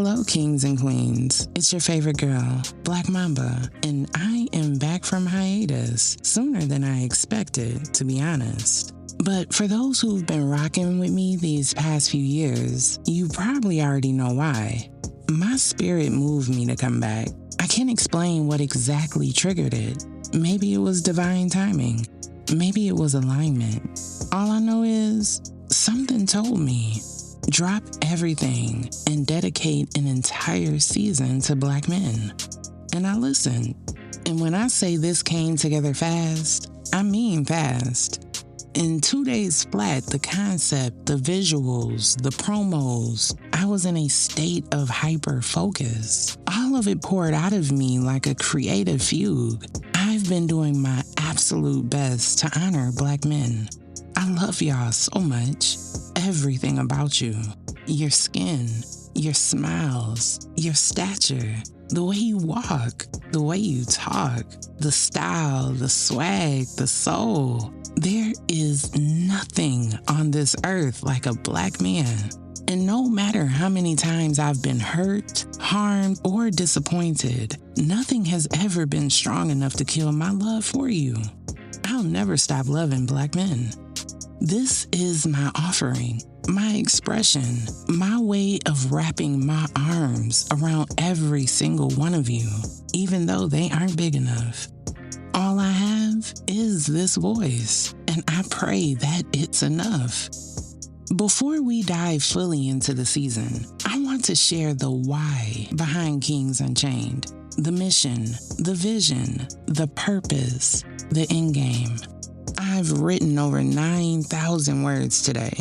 Hello, kings and queens. It's your favorite girl, Blakkmomba, and I am back from hiatus sooner than I expected, to be honest. But for those who've been rocking with me these past few years, you probably already know why. My spirit moved me to come back. I can't explain what exactly triggered it. Maybe it was divine timing. Maybe it was alignment. All I know is something told me, drop everything and dedicate an entire season to Black men. And I listened. And when I say this came together fast, I mean fast. In 2 days flat, the concept, the visuals, the promos, I was in a state of hyper-focus. All of it poured out of me like a creative fugue. I've been doing my absolute best to honor Black men. I love y'all so much. Everything about you. Your skin, your smiles, your stature, the way you walk, the way you talk, the style, the swag, the soul. There is nothing on this earth like a Black man. And no matter how many times I've been hurt, harmed, or disappointed, nothing has ever been strong enough to kill my love for you. I'll never stop loving Black men. This is my offering, my expression, my way of wrapping my arms around every single one of you, even though they aren't big enough. All I have is this voice, and I pray that it's enough. Before we dive fully into the season, I want to share the why behind Kings Unchained, the mission, the vision, the purpose, the endgame. I've written over 9,000 words today.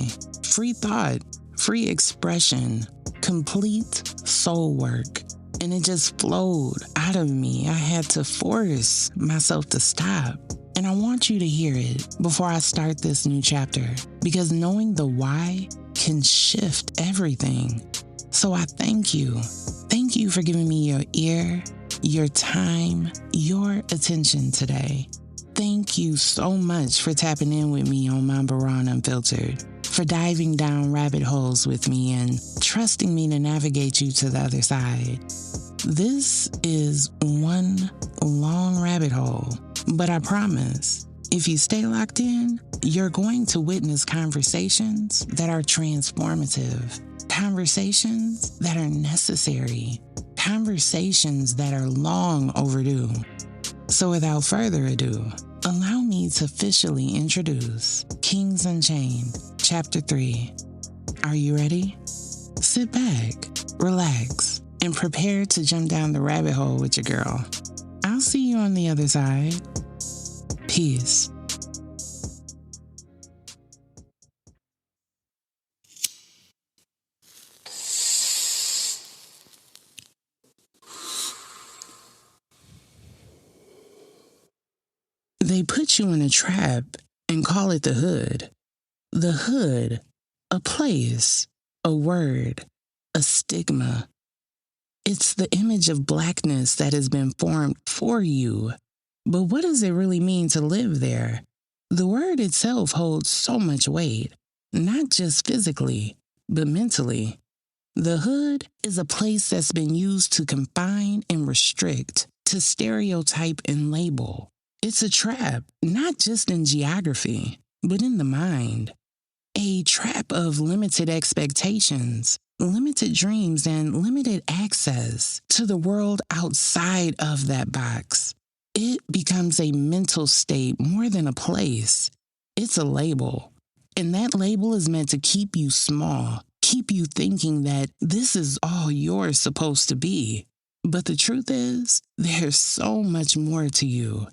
Free thought, free expression, complete soul work. And it just flowed out of me. I had to force myself to stop. And I want you to hear it before I start this new chapter, because knowing the why can shift everything. So I thank you. Thank you for giving me your ear, your time, your attention today. Thank you so much for tapping in with me on Momba Raw and Unfiltered, for diving down rabbit holes with me and trusting me to navigate you to the other side. This is one long rabbit hole, but I promise, if you stay locked in, you're going to witness conversations that are transformative, conversations that are necessary, conversations that are long overdue. So without further ado, allow me to officially introduce Kings Unchained, Chapter 3. Are you ready? Sit back, relax, and prepare to jump down the rabbit hole with your girl. I'll see you on the other side. Peace. They put you in a trap and call it the hood. The hood, a place, a word, a stigma. It's the image of Blackness that has been formed for you. But what does it really mean to live there? The word itself holds so much weight, not just physically, but mentally. The hood is a place that's been used to confine and restrict, to stereotype and label. It's a trap, not just in geography, but in the mind. A trap of limited expectations, limited dreams, and limited access to the world outside of that box. It becomes a mental state more than a place. It's a label. And that label is meant to keep you small, keep you thinking that this is all you're supposed to be. But the truth is, there's so much more to you.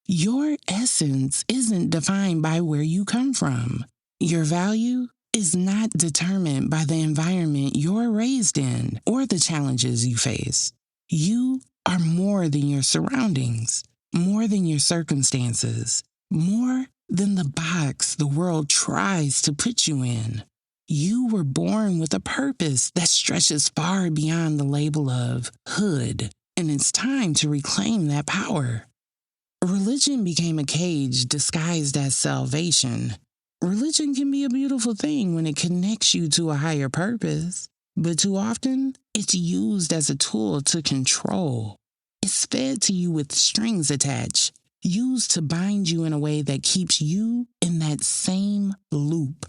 Your essence isn't defined by where you come from. Your value is not determined by the environment you're raised in or the challenges you face. You are more than your surroundings, more than your circumstances, more than the box the world tries to put you in. You were born with a purpose that stretches far beyond the label of hood, and it's time to reclaim that power. Religion became a cage disguised as salvation. Religion can be a beautiful thing when it connects you to a higher purpose, but too often it's used as a tool to control. It's fed to you with strings attached, used to bind you in a way that keeps you in that same loop.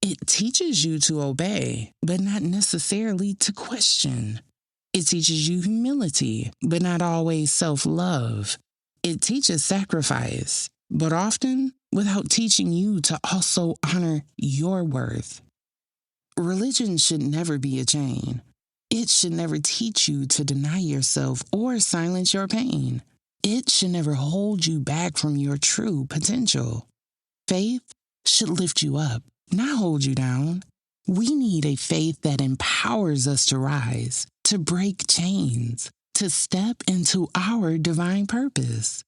It teaches you to obey, but not necessarily to question. It teaches you humility, but not always self-love. It teaches sacrifice, but often without teaching you to also honor your worth. Religion should never be a chain. It should never teach you to deny yourself or silence your pain. It should never hold you back from your true potential. Faith should lift you up, not hold you down. We need a faith that empowers us to rise, to break chains, to step into our divine purpose.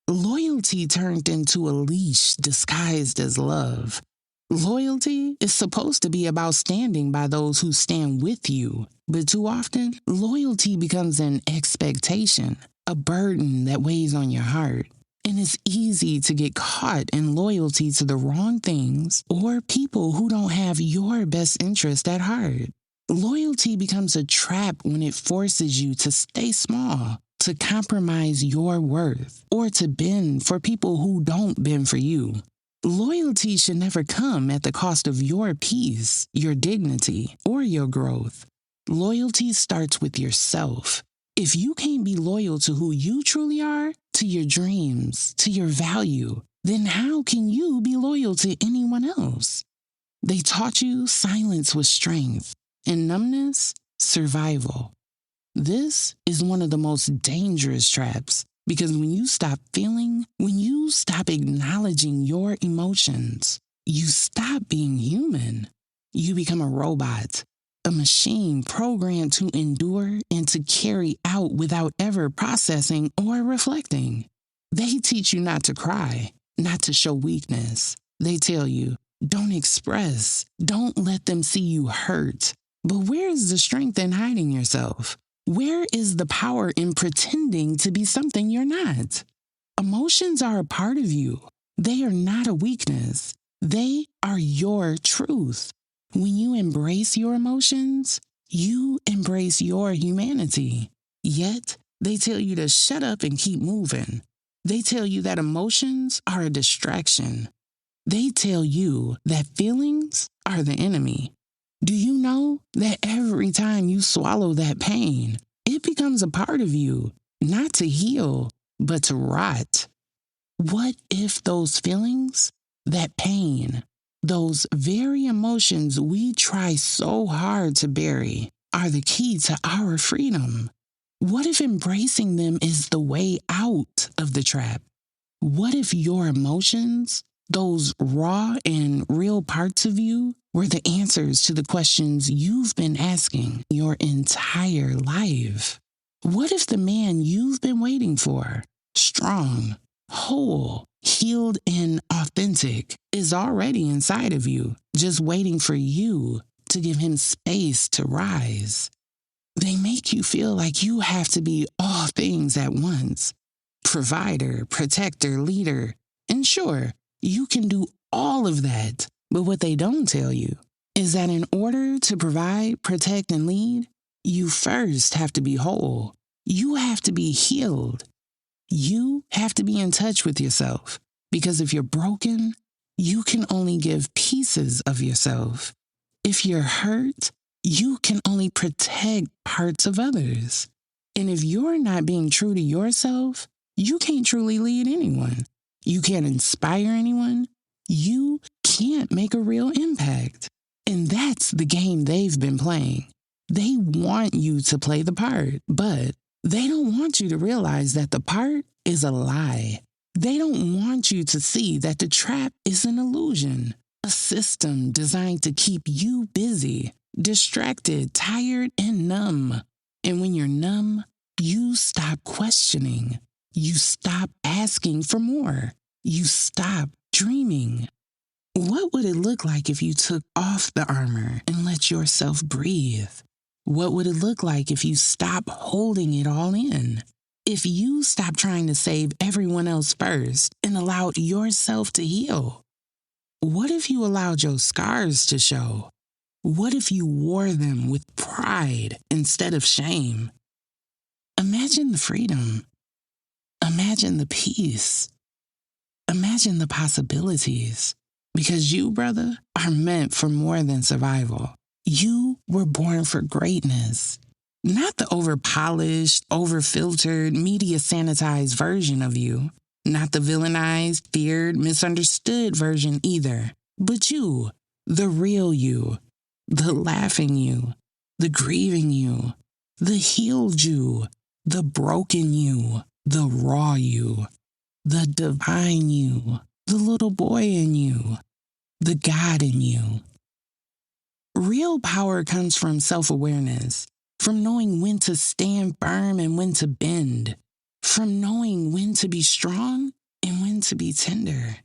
Loyalty turned into a leash disguised as love. Loyalty is supposed to be about standing by those who stand with you, but too often, loyalty becomes an expectation, a burden that weighs on your heart. And it's easy to get caught in loyalty to the wrong things or people who don't have your best interest at heart. Loyalty becomes a trap when it forces you to stay small, to compromise your worth, or to bend for people who don't bend for you. Loyalty should never come at the cost of your peace, your dignity, or your growth. Loyalty starts with yourself. If you can't be loyal to who you truly are, to your dreams, to your value, then how can you be loyal to anyone else? They taught you silence was strength and numbness, survival. This is one of the most dangerous traps because when you stop feeling, when you stop acknowledging your emotions, you stop being human. You become a robot, a machine programmed to endure and to carry out without ever processing or reflecting. They teach you not to cry, not to show weakness. They tell you, don't express, don't let them see you hurt. But where is the strength in hiding yourself? Where is the power in pretending to be something you're not? Emotions are a part of you. They are not a weakness. They are your truth. When you embrace your emotions, you embrace your humanity. Yet, they tell you to shut up and keep moving. They tell you that emotions are a distraction. They tell you that feelings are the enemy. Do you know that every time you swallow that pain, it becomes a part of you, not to heal, but to rot? What if those feelings, that pain, those very emotions we try so hard to bury, are the key to our freedom? What if embracing them is the way out of the trap? What if your emotions, those raw and real parts of you, were the answers to the questions you've been asking your entire life? What if the man you've been waiting for, strong, whole, healed, and authentic, is already inside of you, just waiting for you to give him space to rise? They make you feel like you have to be all things at once. Provider, protector, leader. And sure, you can do all of that. But what they don't tell you is that in order to provide, protect, and lead, you first have to be whole. You have to be healed. You have to be in touch with yourself. Because if you're broken, you can only give pieces of yourself. If you're hurt, you can only protect parts of others. And if you're not being true to yourself, you can't truly lead anyone. You can't inspire anyone. You can't make a real impact. And that's the game they've been playing. They want you to play the part, but they don't want you to realize that the part is a lie. They don't want you to see that the trap is an illusion, a system designed to keep you busy, distracted, tired, and numb. And when you're numb, you stop questioning. You stop asking for more. You stop dreaming. What would it look like if you took off the armor and let yourself breathe? What would it look like if you stopped holding it all in? If you stopped trying to save everyone else first and allowed yourself to heal? What if you allowed your scars to show? What if you wore them with pride instead of shame? Imagine the freedom. Imagine the peace. Imagine the possibilities. Because you, brother, are meant for more than survival. You were born for greatness. Not the over-polished, over-filtered, media-sanitized version of you. Not the villainized, feared, misunderstood version either. But you, the real you, the laughing you, the grieving you, the healed you, the broken you, the raw you, the divine you, the little boy in you, the God in you. Real power comes from self-awareness, from knowing when to stand firm and when to bend, from knowing when to be strong and when to be tender.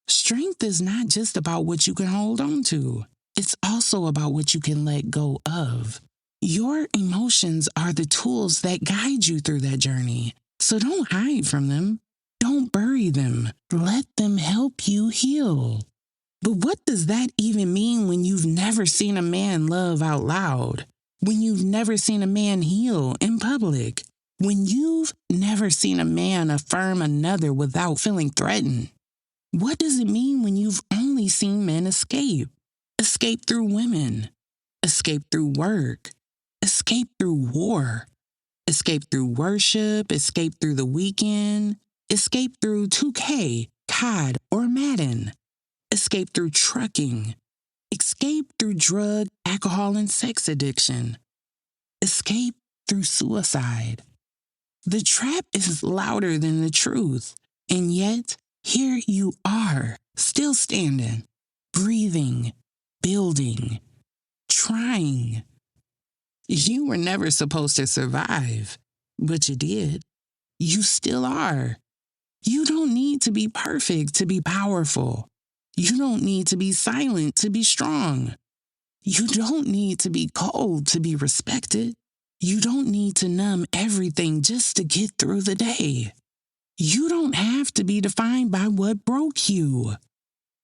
Strength is not just about what you can hold on to. It's also about what you can let go of. Your emotions are the tools that guide you through that journey. So don't hide from them. Don't bury them. Let them help you heal. But what does that even mean when you've never seen a man love out loud? When you've never seen a man heal in public? When you've never seen a man affirm another without feeling threatened? What does it mean when you've only seen men escape? Escape through women. Escape through work. Escape through war. Escape through worship. Escape through the weekend. Escape through 2K, COD, or Madden. Escape through trucking. Escape through drug, alcohol, and sex addiction. Escape through suicide. The trap is louder than the truth, and yet here you are, still standing, breathing, building, trying. You were never supposed to survive, but you did. You still are. You don't need to be perfect to be powerful. You don't need to be silent to be strong. You don't need to be cold to be respected. You don't need to numb everything just to get through the day. You don't have to be defined by what broke you.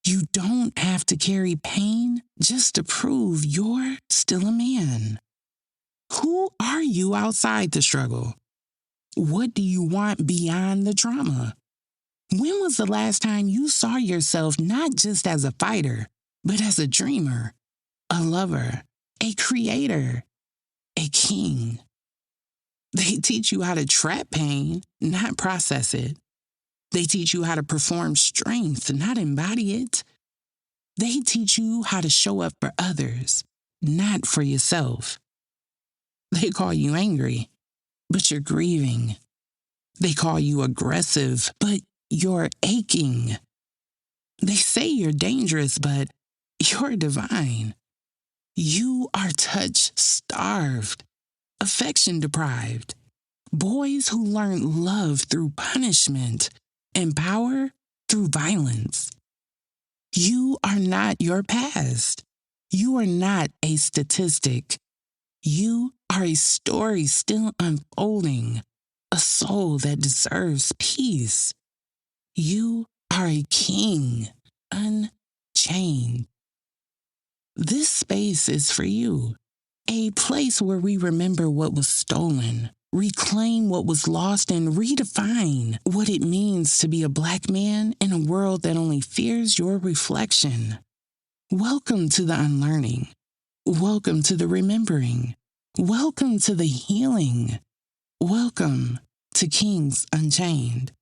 You don't have to carry pain just to prove you're still a man. Who are you outside the struggle? What do you want beyond the trauma? When was the last time you saw yourself not just as a fighter, but as a dreamer, a lover, a creator, a king? They teach you how to trap pain, not process it. They teach you how to perform strength, not embody it. They teach you how to show up for others, not for yourself. They call you angry, but you're grieving. They call you aggressive, but you're aching. They say you're dangerous, but you're divine. You are touch-starved, affection-deprived. Boys who learn love through punishment and power through violence. You are not your past. You are not a statistic. You are a story still unfolding, a soul that deserves peace. You are a king, unchained. This space is for you, a place where we remember what was stolen, reclaim what was lost, and redefine what it means to be a Black man in a world that only fears your reflection. Welcome to the unlearning. Welcome to the remembering. Welcome to the healing. Welcome to Kings Unchained.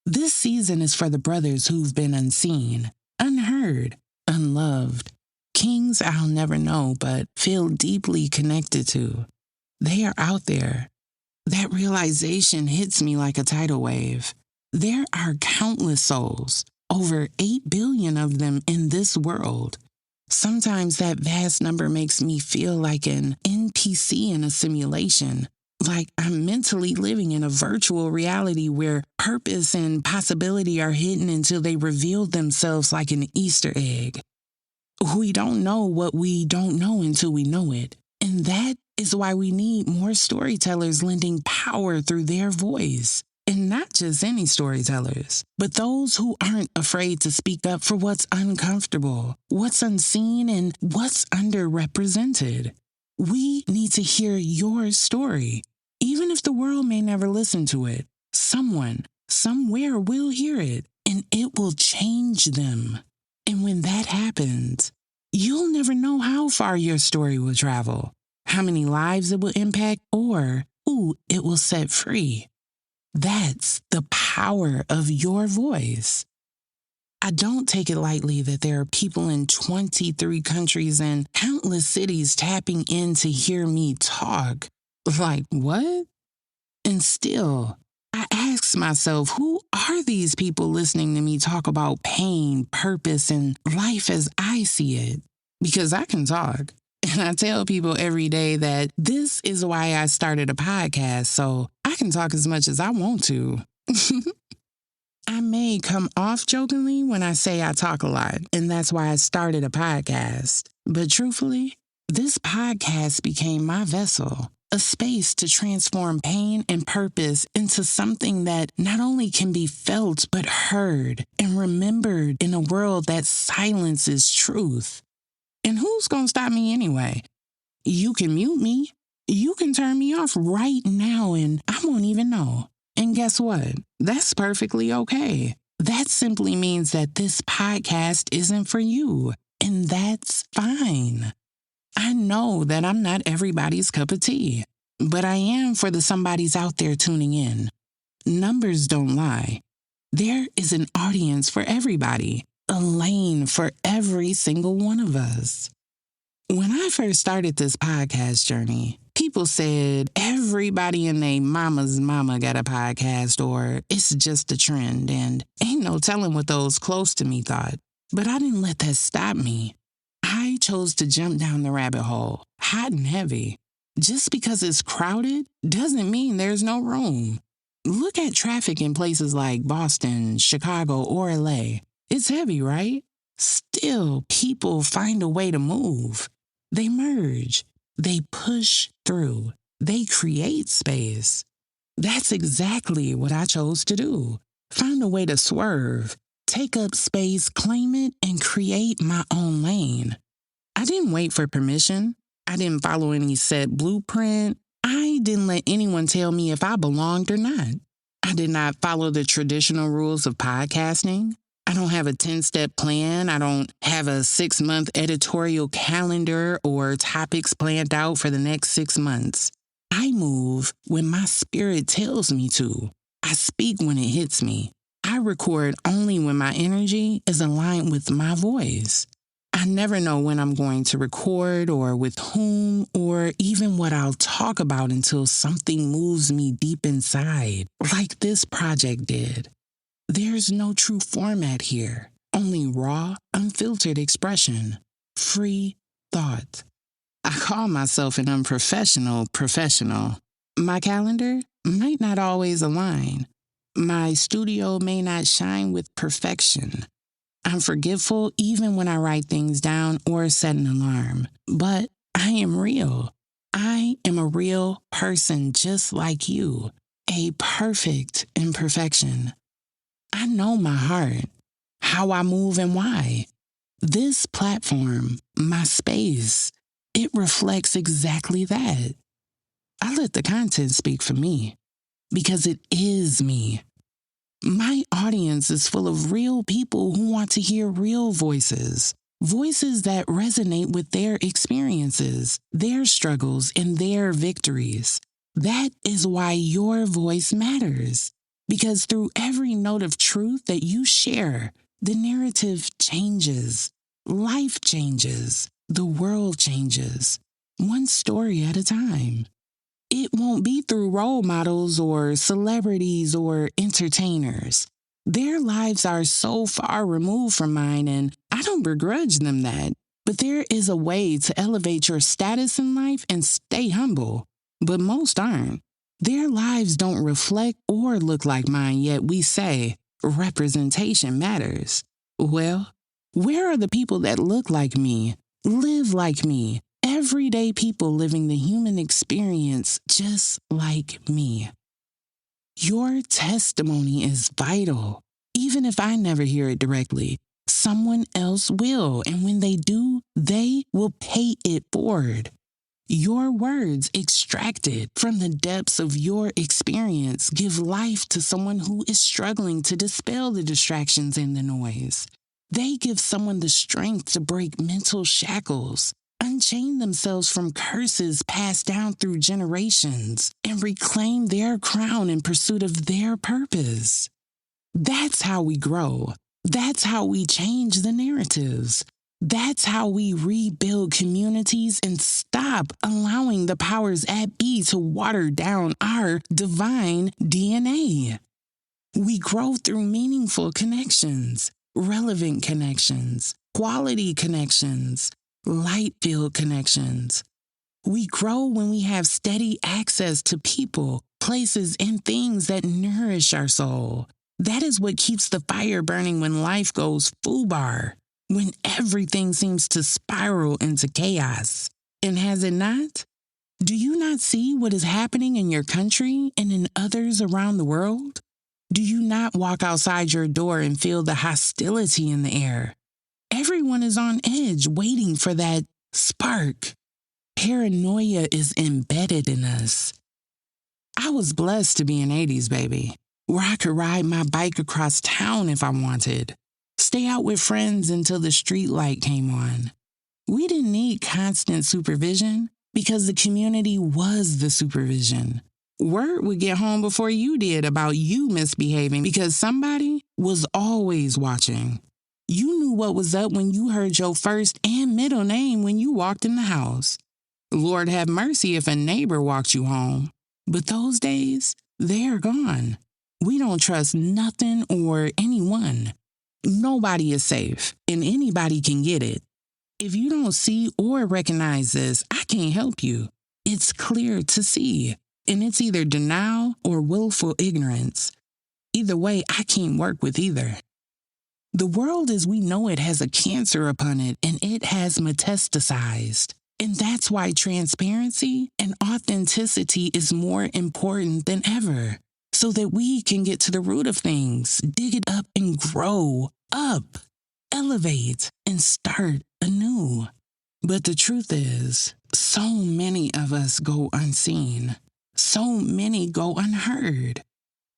This season is for the brothers who've been unseen, unheard, unloved. Kings I'll never know but feel deeply connected to. They are out there. That realization hits me like a tidal wave. There are countless souls, over 8 billion of them in this world. Sometimes that vast number makes me feel like an NPC in a simulation, like I'm mentally living in a virtual reality where purpose and possibility are hidden until they reveal themselves like an Easter egg. We don't know what we don't know until we know it. And that is why we need more storytellers lending power through their voice, And not just any storytellers, but those who aren't afraid to speak up for what's uncomfortable, what's unseen, and what's underrepresented. We need to hear your story. Even if the world may never listen to it, someone, somewhere will hear it, and it will change them. And when that happens, you'll never know how far your story will travel, how many lives it will impact, or who it will set free. That's the power of your voice. I don't take it lightly that there are people in 23 countries and countless cities tapping in to hear me talk. Like, what? And still, I ask myself, who are these people listening to me talk about pain, purpose, and life as I see it? Because I can talk. And I tell people every day that this is why I started a podcast, so I can talk as much as I want to. I may come off jokingly when I say I talk a lot, and that's why I started a podcast. But truthfully, this podcast became my vessel, a space to transform pain and purpose into something that not only can be felt, but heard and remembered in a world that silences truth. And who's gonna stop me anyway? You can mute me. You can turn me off right now and I won't even know. And guess what? That's perfectly okay. That simply means that this podcast isn't for you. And that's fine. I know that I'm not everybody's cup of tea, but I am for the somebodies out there tuning in. Numbers don't lie. There is an audience for everybody. A lane for every single one of us. When I first started this podcast journey, people said everybody and their mama's mama got a podcast or it's just a trend, and ain't no telling what those close to me thought. But I didn't let that stop me. I chose to jump down the rabbit hole, hot and heavy. Just because it's crowded doesn't mean there's no room. Look at traffic in places like Boston, Chicago, or LA. It's heavy, right? Still, people find a way to move. They merge. They push through. They create space. That's exactly what I chose to do. Find a way to swerve, take up space, claim it, and create my own lane. I didn't wait for permission. I didn't follow any set blueprint. I didn't let anyone tell me if I belonged or not. I did not follow the traditional rules of podcasting. I don't have a 10-step plan. I don't have a 6-month editorial calendar or topics planned out for the next 6 months. I move when my spirit tells me to. I speak when it hits me. I record only when my energy is aligned with my voice. I never know when I'm going to record or with whom or even what I'll talk about until something moves me deep inside, like this project did. There's no true format here, only raw, unfiltered expression, free thought. I call myself an unprofessional professional. My calendar might not always align. My studio may not shine with perfection. I'm forgetful even when I write things down or set an alarm. But I am real. I am a real person just like you, a perfect imperfection. I know my heart, how I move and why. This platform, my space, it reflects exactly that. I let the content speak for me because it is me. My audience is full of real people who want to hear real voices, voices that resonate with their experiences, their struggles, and their victories. That is why your voice matters. Because through every note of truth that you share, the narrative changes, life changes, the world changes, one story at a time. It won't be through role models or celebrities or entertainers. Their lives are so far removed from mine, and I don't begrudge them that. But there is a way to elevate your status in life and stay humble. But most aren't. Their lives don't reflect or look like mine, yet we say representation matters. Well, where are the people that look like me, live like me, everyday people living the human experience just like me? Your testimony is vital. Even if I never hear it directly, someone else will, and when they do, they will pay it forward. Your words, extracted from the depths of your experience, give life to someone who is struggling to dispel the distractions and the noise. They give someone the strength to break mental shackles, unchain themselves from curses passed down through generations, and reclaim their crown in pursuit of their purpose. That's how we grow. That's how we change the narratives. That's how we rebuild communities and stop allowing the powers at be to water down our divine DNA. We grow through meaningful connections, relevant connections, quality connections, light-filled connections. We grow when we have steady access to people, places, and things that nourish our soul. That is what keeps the fire burning when life goes foobar, when everything seems to spiral into chaos. And has it not? Do you not see what is happening in your country and in others around the world? Do you not walk outside your door and feel the hostility in the air? Everyone is on edge, waiting for that spark. Paranoia is embedded in us. I was blessed to be an 80s baby, where I could ride my bike across town if I wanted, stay out with friends until the street light came on. We didn't need constant supervision because the community was the supervision. Word would get home before you did about you misbehaving because somebody was always watching. You knew what was up when you heard your first and middle name when you walked in the house. Lord have mercy if a neighbor walked you home. But those days, they're gone. We don't trust nothing or anyone. Nobody is safe, and anybody can get it. If you don't see or recognize this, I can't help you. It's clear to see, and it's either denial or willful ignorance. Either way, I can't work with either. The world as we know it has a cancer upon it, and it has metastasized. And that's why transparency and authenticity is more important than ever, so that we can get to the root of things, dig it up and grow up, elevate, and start anew. But the truth is, so many of us go unseen. So many go unheard.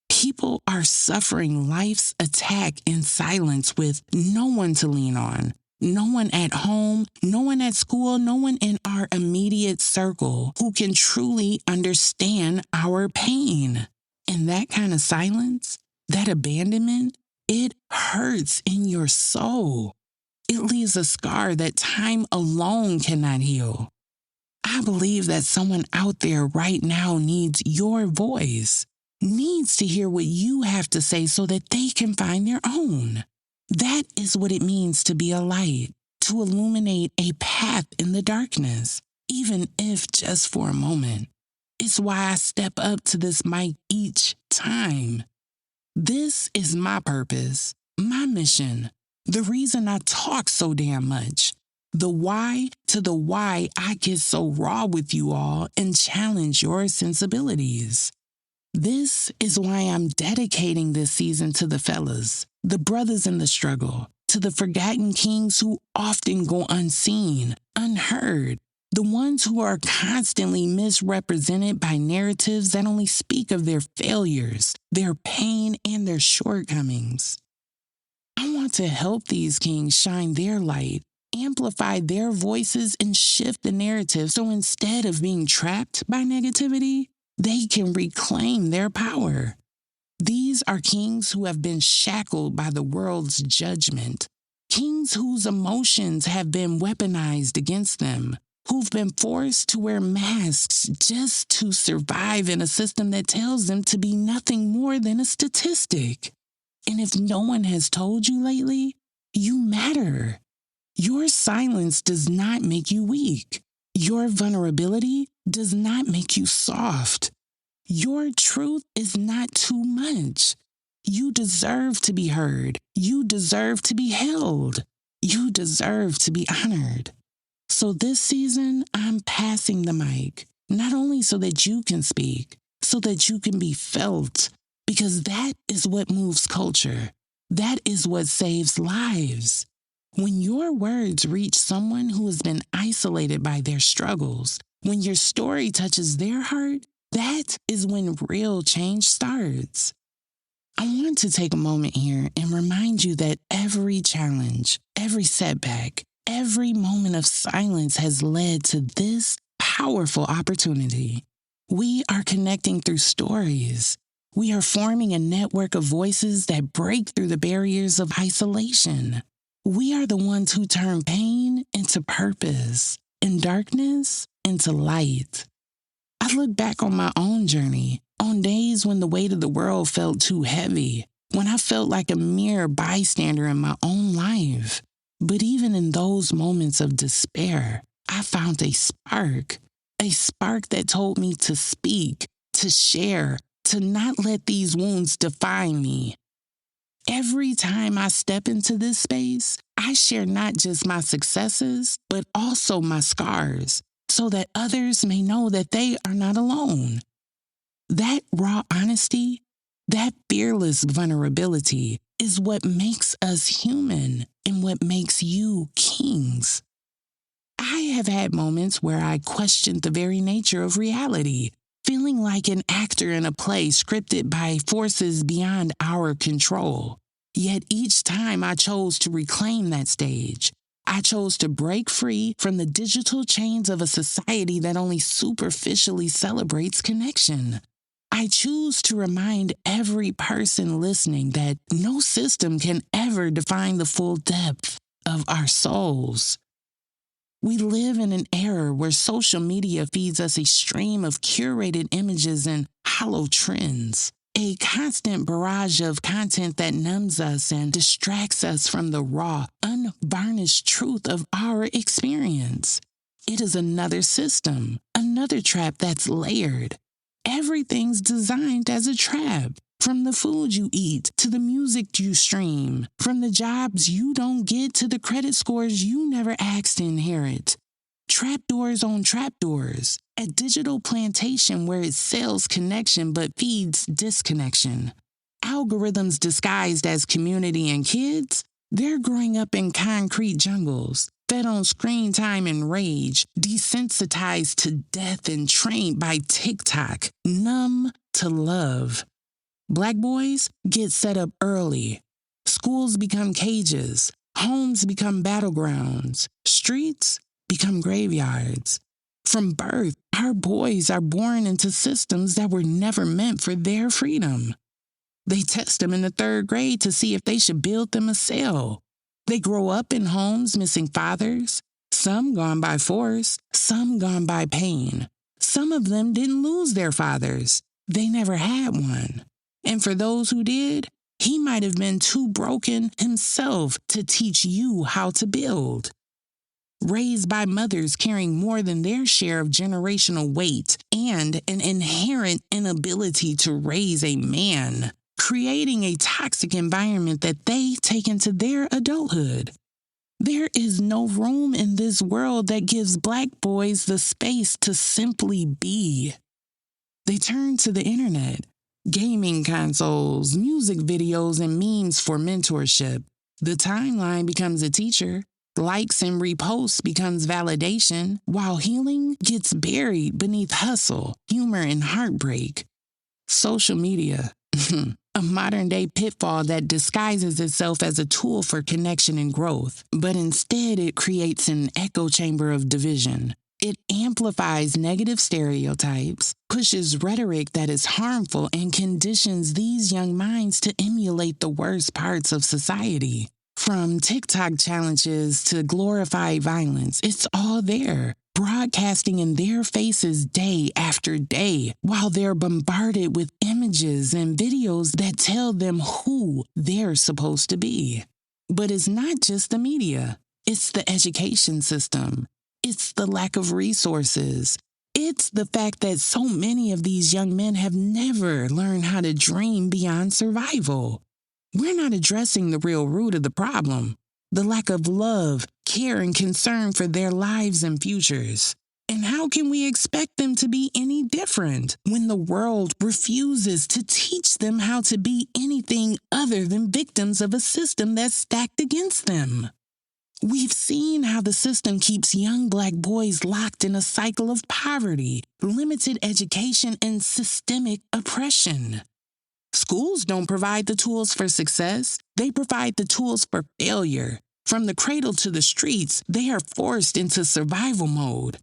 People are suffering life's attack in silence with no one to lean on. No one at home, no one at school, no one in our immediate circle who can truly understand our pain. And that kind of silence, that abandonment, it hurts in your soul. It leaves a scar that time alone cannot heal. I believe that someone out there right now needs your voice, needs to hear what you have to say so that they can find their own. That is what it means to be a light, to illuminate a path in the darkness, even if just for a moment. It's why I step up to this mic each time. This is my purpose, my mission, the reason I talk so damn much, the why to the why I get so raw with you all and challenge your sensibilities. This is why I'm dedicating this season to the fellas, the brothers in the struggle, to the forgotten kings who often go unseen, unheard, the ones who are constantly misrepresented by narratives that only speak of their failures, their pain, and their shortcomings. I want to help these kings shine their light, amplify their voices, and shift the narrative so instead of being trapped by negativity, they can reclaim their power. These are kings who have been shackled by the world's judgment, kings whose emotions have been weaponized against them, who've been forced to wear masks just to survive in a system that tells them to be nothing more than a statistic. And if no one has told you lately, you matter. Your silence does not make you weak. Your vulnerability does not make you soft. Your truth is not too much. You deserve to be heard. You deserve to be held. You deserve to be honored. So this season, I'm passing the mic, not only so that you can speak, so that you can be felt, Because that is what moves culture. That is what saves lives. When your words reach someone who has been isolated by their struggles, when your story touches their heart, that is when real change starts. I want to take a moment here and remind you that every challenge, every setback, every moment of silence has led to this powerful opportunity. We are connecting through stories. We are forming a network of voices that break through the barriers of isolation. We are the ones who turn pain into purpose and darkness into light. I look back on my own journey, on days when the weight of the world felt too heavy, when I felt like a mere bystander in my own life. But even in those moments of despair, I found a spark that told me to speak, to share, to not let these wounds define me. Every time I step into this space, I share not just my successes, but also my scars, so that others may know that they are not alone. That raw honesty, that fearless vulnerability is what makes us human and what makes you kings. I have had moments where I questioned the very nature of reality, feeling like an actor in a play scripted by forces beyond our control. Yet each time I chose to reclaim that stage. I chose to break free from the digital chains of a society that only superficially celebrates connection. I choose to remind every person listening that no system can ever define the full depth of our souls. We live in an era where social media feeds us a stream of curated images and hollow trends, a constant barrage of content that numbs us and distracts us from the raw, unvarnished truth of our experience. It is another system, another trap that's layered. Everything's designed as a trap. From the food you eat to the music you stream, from the jobs you don't get to the credit scores you never asked to inherit. Trapdoors on trapdoors, a digital plantation where it sells connection but feeds disconnection. Algorithms disguised as community and kids, they're growing up in concrete jungles, fed on screen time and rage, desensitized to death and trained by TikTok, numb to love. Black boys get set up early. Schools become cages. Homes become battlegrounds. Streets become graveyards. From birth, our boys are born into systems that were never meant for their freedom. They test them in the 3rd grade to see if they should build them a cell. They grow up in homes missing fathers, some gone by force, some gone by pain. Some of them didn't lose their fathers. They never had one. And for those who did, he might have been too broken himself to teach you how to build. Raised by mothers carrying more than their share of generational weight and an inherent inability to raise a man, creating a toxic environment that they take into their adulthood. There is no room in this world that gives Black boys the space to simply be. They turn to the internet. Gaming consoles, music videos, and memes for mentorship. The timeline becomes a teacher. Likes and reposts becomes validation, while healing gets buried beneath hustle, humor, and heartbreak. Social media, a modern-day pitfall that disguises itself as a tool for connection and growth, but instead it creates an echo chamber of division. It amplifies negative stereotypes, pushes rhetoric that is harmful, and conditions these young minds to emulate the worst parts of society. From TikTok challenges to glorified violence, it's all there, broadcasting in their faces day after day, while they're bombarded with images and videos that tell them who they're supposed to be. But it's not just the media, it's the education system. It's the lack of resources. It's the fact that so many of these young men have never learned how to dream beyond survival. We're not addressing the real root of the problem, the lack of love, care, and concern for their lives and futures. And how can we expect them to be any different when the world refuses to teach them how to be anything other than victims of a system that's stacked against them? We've seen how the system keeps young Black boys locked in a cycle of poverty, limited education, and systemic oppression. Schools don't provide the tools for success, they provide the tools for failure. From the cradle to the streets, they are forced into survival mode.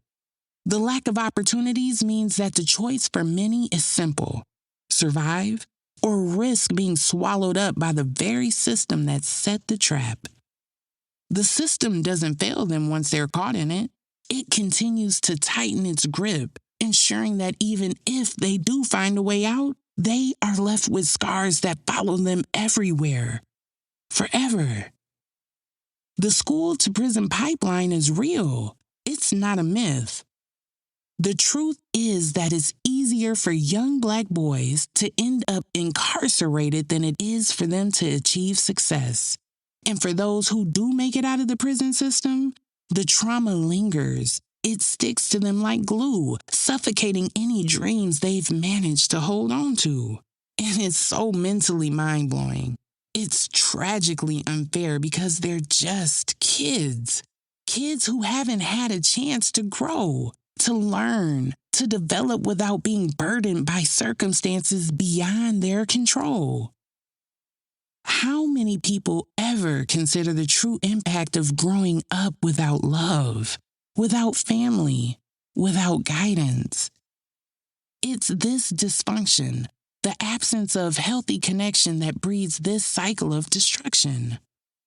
The lack of opportunities means that the choice for many is simple: survive or risk being swallowed up by the very system that set the trap. The system doesn't fail them once they're caught in it. It continues to tighten its grip, ensuring that even if they do find a way out, they are left with scars that follow them everywhere, forever. The school to prison pipeline is real. It's not a myth. The truth is that it's easier for young Black boys to end up incarcerated than it is for them to achieve success. And for those who do make it out of the prison system, the trauma lingers. It sticks to them like glue, suffocating any dreams they've managed to hold on to. And it's so mentally mind-blowing. It's tragically unfair because they're just kids. Kids who haven't had a chance to grow, to learn, to develop without being burdened by circumstances beyond their control. How many people ever consider the true impact of growing up without love, without family, without guidance? It's this dysfunction, the absence of healthy connection, that breeds this cycle of destruction.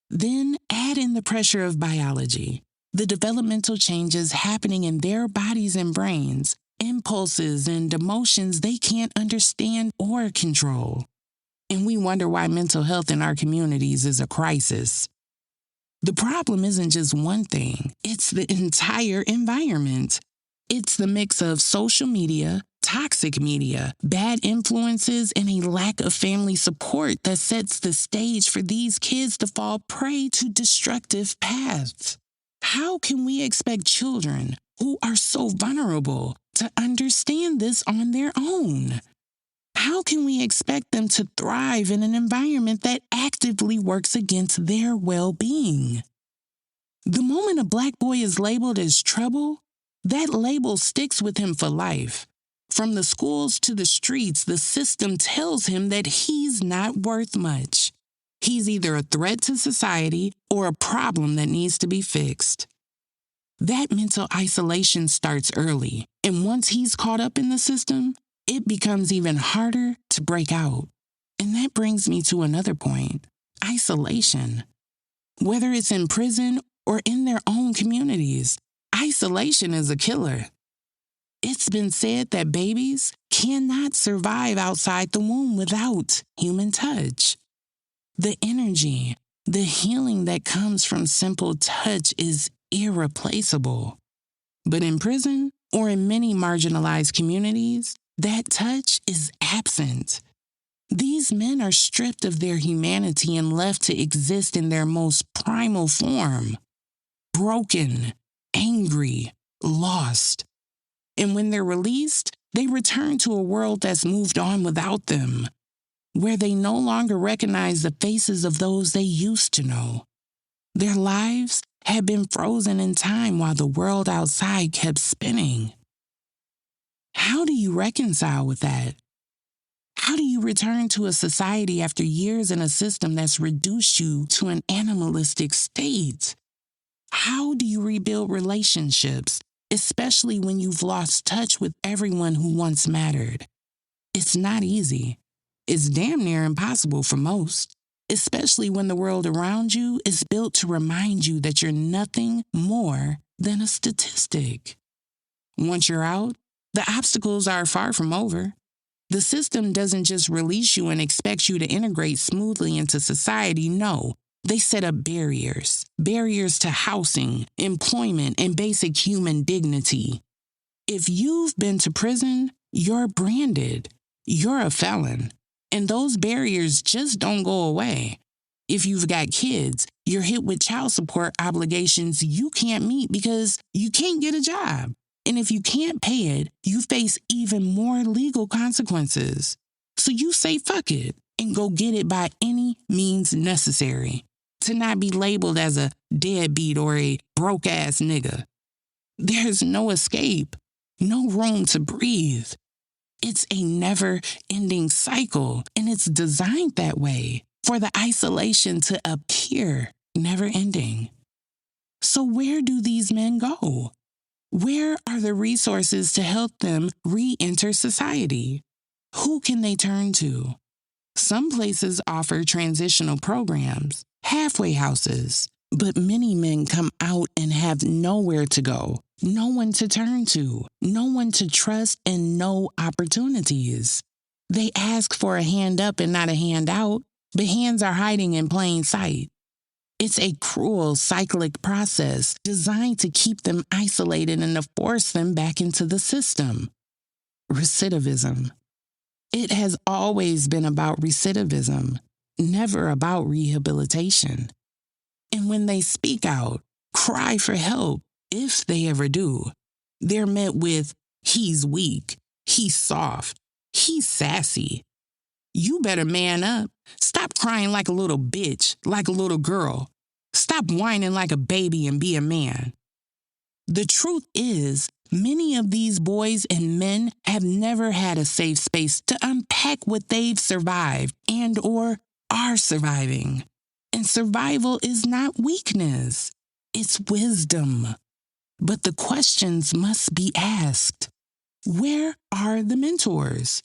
Then add in the pressure of biology, the developmental changes happening in their bodies and brains, impulses and emotions they can't understand or control. And we wonder why mental health in our communities is a crisis. The problem isn't just one thing, it's the entire environment. It's the mix of social media, toxic media, bad influences, and a lack of family support that sets the stage for these kids to fall prey to destructive paths. How can we expect children who are so vulnerable to understand this on their own? How can we expect them to thrive in an environment that actively works against their well-being? The moment a Black boy is labeled as trouble, that label sticks with him for life. From the schools to the streets, the system tells him that he's not worth much. He's either a threat to society or a problem that needs to be fixed. That mental isolation starts early, and once he's caught up in the system, it becomes even harder to break out. And that brings me to another point: isolation. Whether it's in prison or in their own communities, isolation is a killer. It's been said that babies cannot survive outside the womb without human touch. The energy, the healing that comes from simple touch is irreplaceable. But in prison, or in many marginalized communities, that touch is absent. These men are stripped of their humanity and left to exist in their most primal form: broken, angry, lost. And when they're released, they return to a world that's moved on without them, where they no longer recognize the faces of those they used to know. Their lives had been frozen in time while the world outside kept spinning. How do you reconcile with that? How do you return to a society after years in a system that's reduced you to an animalistic state? How do you rebuild relationships, especially when you've lost touch with everyone who once mattered? It's not easy. It's damn near impossible for most, especially when the world around you is built to remind you that you're nothing more than a statistic. Once you're out, the obstacles are far from over. The system doesn't just release you and expect you to integrate smoothly into society. No, they set up barriers to housing, employment, and basic human dignity. If you've been to prison, you're branded. You're a felon. And those barriers just don't go away. If you've got kids, you're hit with child support obligations you can't meet because you can't get a job. And if you can't pay it, you face even more legal consequences. So you say fuck it and go get it by any means necessary to not be labeled as a deadbeat or a broke ass nigga. There's no escape, no room to breathe. It's a never ending cycle, and it's designed that way for the isolation to appear never ending. So, where do these men go? Where are the resources to help them re enter society? Who can they turn to? Some places offer transitional programs, halfway houses, but many men come out and have nowhere to go, no one to turn to, no one to trust, and no opportunities. They ask for a hand up and not a hand out, but hands are hiding in plain sight. It's a cruel, cyclic process designed to keep them isolated and to force them back into the system. Recidivism. It has always been about recidivism, never about rehabilitation. And when they speak out, cry for help, if they ever do, they're met with, he's weak, he's soft, he's sassy. You better man up. Stop crying like a little bitch, like a little girl. Stop whining like a baby and be a man. The truth is, many of these boys and men have never had a safe space to unpack what they've survived and or are surviving. And survival is not weakness, it's wisdom. But the questions must be asked. Where are the mentors?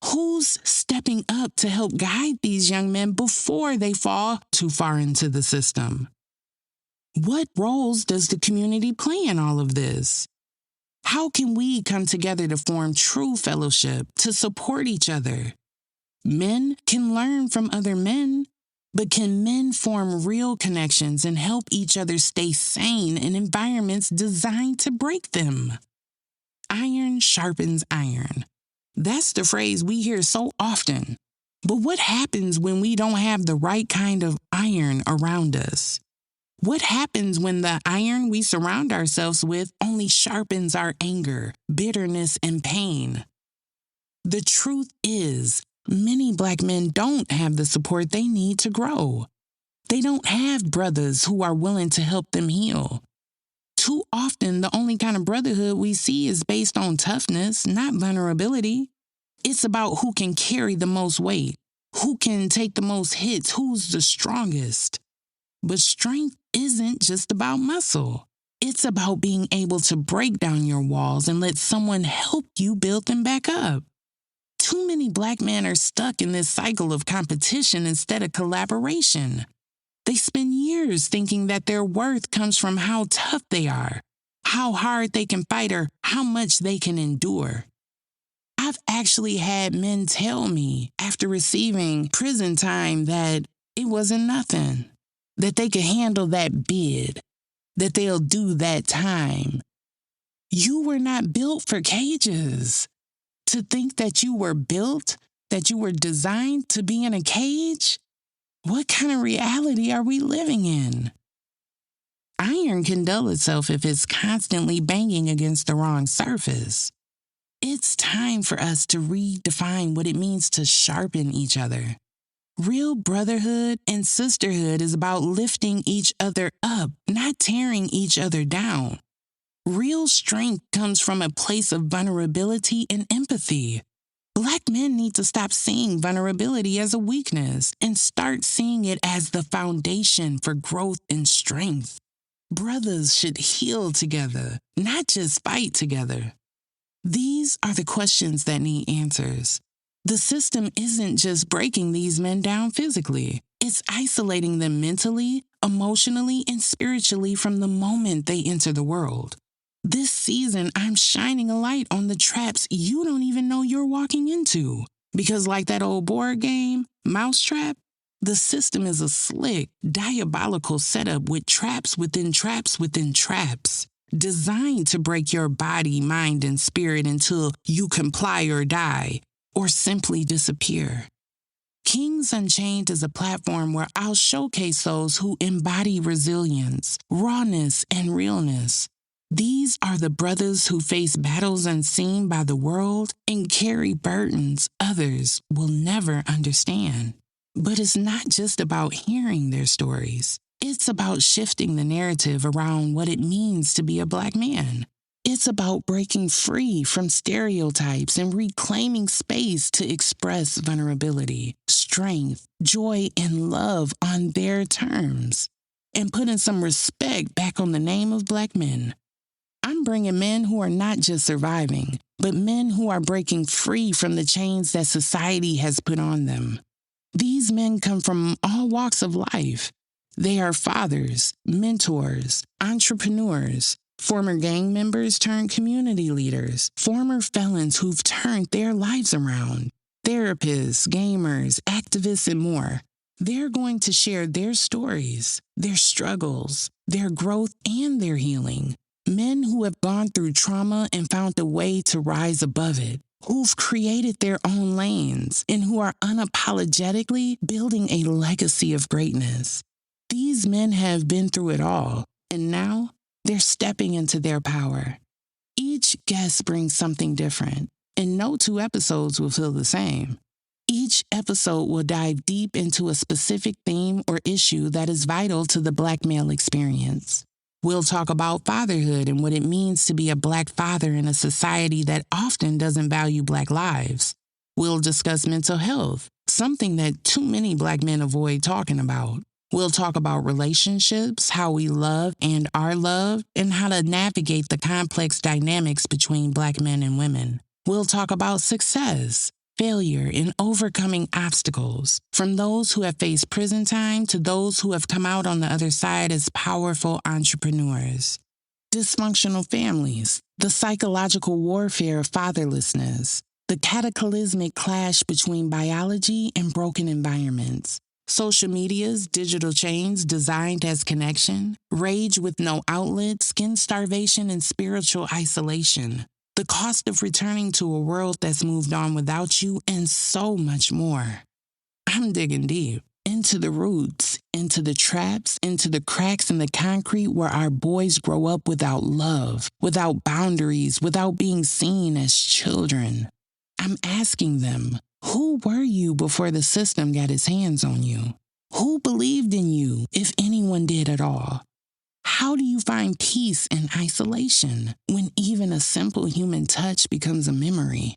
Who's stepping up to help guide these young men before they fall too far into the system? What roles does the community play in all of this? How can we come together to form true fellowship, to support each other? Men can learn from other men, but can men form real connections and help each other stay sane in environments designed to break them? Iron sharpens iron. That's the phrase we hear so often. But what happens when we don't have the right kind of iron around us? What happens when the iron we surround ourselves with only sharpens our anger, bitterness, and pain? The truth is, many Black men don't have the support they need to grow. They don't have brothers who are willing to help them heal. Too often, the only kind of brotherhood we see is based on toughness, not vulnerability. It's about who can carry the most weight, who can take the most hits, who's the strongest. But strength isn't just about muscle. It's about being able to break down your walls and let someone help you build them back up. Too many Black men are stuck in this cycle of competition instead of collaboration. They spend years thinking that their worth comes from how tough they are, how hard they can fight, or how much they can endure. I've actually had men tell me after receiving prison time that it wasn't nothing, that they could handle that bid, that they'll do that time. You were not built for cages. To think that you were built, that you were designed to be in a cage? What kind of reality are we living in? Iron can dull itself if it's constantly banging against the wrong surface. It's time for us to redefine what it means to sharpen each other. Real brotherhood and sisterhood is about lifting each other up, not tearing each other down. Real strength comes from a place of vulnerability and empathy. Black men need to stop seeing vulnerability as a weakness and start seeing it as the foundation for growth and strength. Brothers should heal together, not just fight together. These are the questions that need answers. The system isn't just breaking these men down physically. It's isolating them mentally, emotionally, and spiritually from the moment they enter the world. This season, I'm shining a light on the traps you don't even know you're walking into. Because like that old board game, Mousetrap, the system is a slick, diabolical setup with traps within traps within traps, designed to break your body, mind, and spirit until you comply or die, or simply disappear. Kings Unchained is a platform where I'll showcase those who embody resilience, rawness, and realness. These are the brothers who face battles unseen by the world and carry burdens others will never understand. But it's not just about hearing their stories. It's about shifting the narrative around what it means to be a Black man. It's about breaking free from stereotypes and reclaiming space to express vulnerability, strength, joy, and love on their terms, and putting some respect back on the name of Black men. I'm bringing men who are not just surviving, but men who are breaking free from the chains that society has put on them. These men come from all walks of life. They are fathers, mentors, entrepreneurs, former gang members turned community leaders, former felons who've turned their lives around, therapists, gamers, activists, and more. They're going to share their stories, their struggles, their growth, and their healing. Men who have gone through trauma and found a way to rise above it, who've created their own lanes, and who are unapologetically building a legacy of greatness. These men have been through it all, and now they're stepping into their power. Each guest brings something different, and no two episodes will feel the same. Each episode will dive deep into a specific theme or issue that is vital to the Black male experience. We'll talk about fatherhood and what it means to be a Black father in a society that often doesn't value Black lives. We'll discuss mental health, something that too many Black men avoid talking about. We'll talk about relationships, how we love and are loved, and how to navigate the complex dynamics between Black men and women. We'll talk about success, failure, and overcoming obstacles, from those who have faced prison time to those who have come out on the other side as powerful entrepreneurs. Dysfunctional families, the psychological warfare of fatherlessness, the cataclysmic clash between biology and broken environments, social media's digital chains designed as connection, rage with no outlet, skin starvation, and spiritual isolation, the cost of returning to a world that's moved on without you, and so much more. I'm digging deep into the roots, into the traps, into the cracks in the concrete where our boys grow up without love, without boundaries, without being seen as children. I'm asking them, who were you before the system got its hands on you? Who believed in you, if anyone did at all? How do you find peace in isolation when even a simple human touch becomes a memory?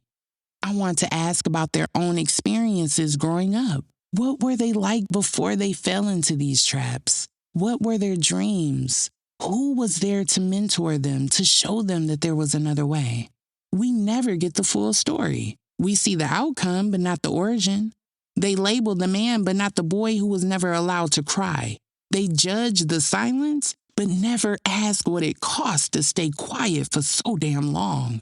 I want to ask about their own experiences growing up. What were they like before they fell into these traps? What were their dreams? Who was there to mentor them, to show them that there was another way? We never get the full story. We see the outcome, but not the origin. They label the man, but not the boy who was never allowed to cry. They judge the silence, but never ask what it costs to stay quiet for so damn long.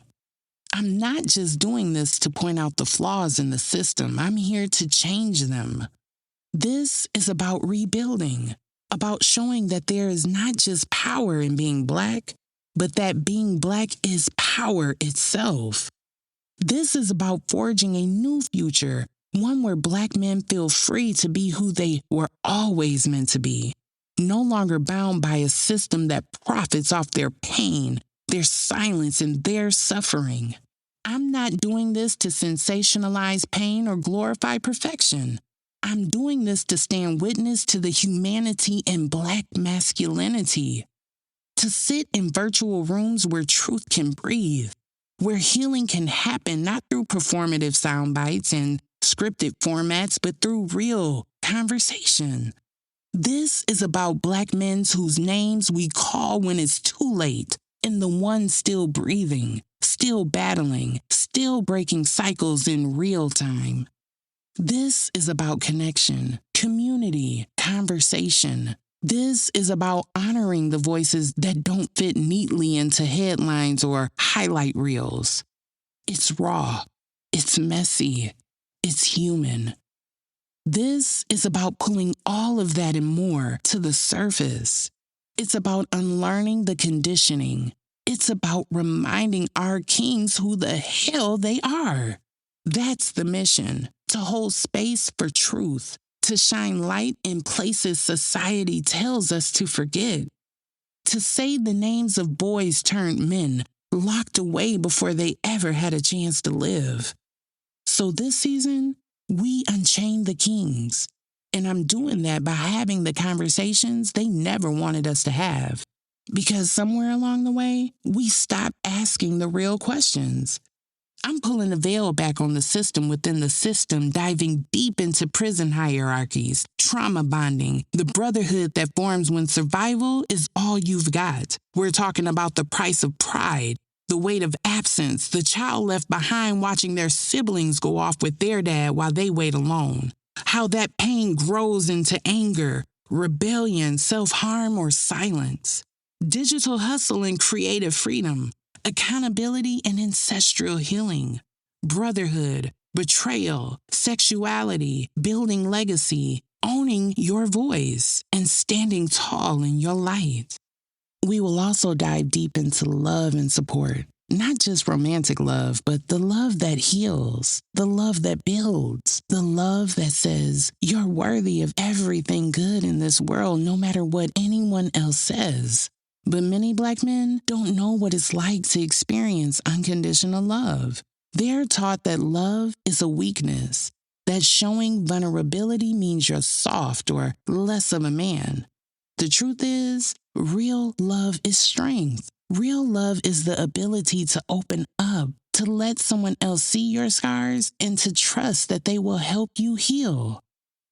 I'm not just doing this to point out the flaws in the system. I'm here to change them. This is about rebuilding, about showing that there is not just power in being Black, but that being Black is power itself. This is about forging a new future, one where Black men feel free to be who they were always meant to be, no longer bound by a system that profits off their pain, their silence, and their suffering. I'm not doing this to sensationalize pain or glorify perfection. I'm doing this to stand witness to the humanity in Black masculinity, to sit in virtual rooms where truth can breathe, where healing can happen not through performative sound bites and scripted formats, but through real conversation. This is about Black men whose names we call when it's too late, and the ones still breathing, still battling, still breaking cycles in real time. This is about connection, community, conversation. This is about honoring the voices that don't fit neatly into headlines or highlight reels. It's raw, it's messy, it's human. This is about pulling all of that and more to the surface. It's about unlearning the conditioning. It's about reminding our kings who the hell they are. That's the mission, to hold space for truth, to shine light in places society tells us to forget, to say the names of boys turned men locked away before they ever had a chance to live. So this season, we unchain the kings. And I'm doing that by having the conversations they never wanted us to have. Because somewhere along the way, we stopped asking the real questions. I'm pulling the veil back on the system within the system, diving deep into prison hierarchies, trauma bonding, the brotherhood that forms when survival is all you've got. We're talking about the price of pride, the weight of absence, the child left behind watching their siblings go off with their dad while they wait alone. How that pain grows into anger, rebellion, self-harm, or silence. Digital hustle and creative freedom. Accountability and ancestral healing, brotherhood, betrayal, sexuality, building legacy, owning your voice, and standing tall in your light. We will also dive deep into love and support, not just romantic love, but the love that heals, the love that builds, the love that says you're worthy of everything good in this world, no matter what anyone else says. But many Black men don't know what it's like to experience unconditional love. They're taught that love is a weakness, that showing vulnerability means you're soft or less of a man. The truth is, real love is strength. Real love is the ability to open up, to let someone else see your scars, and to trust that they will help you heal.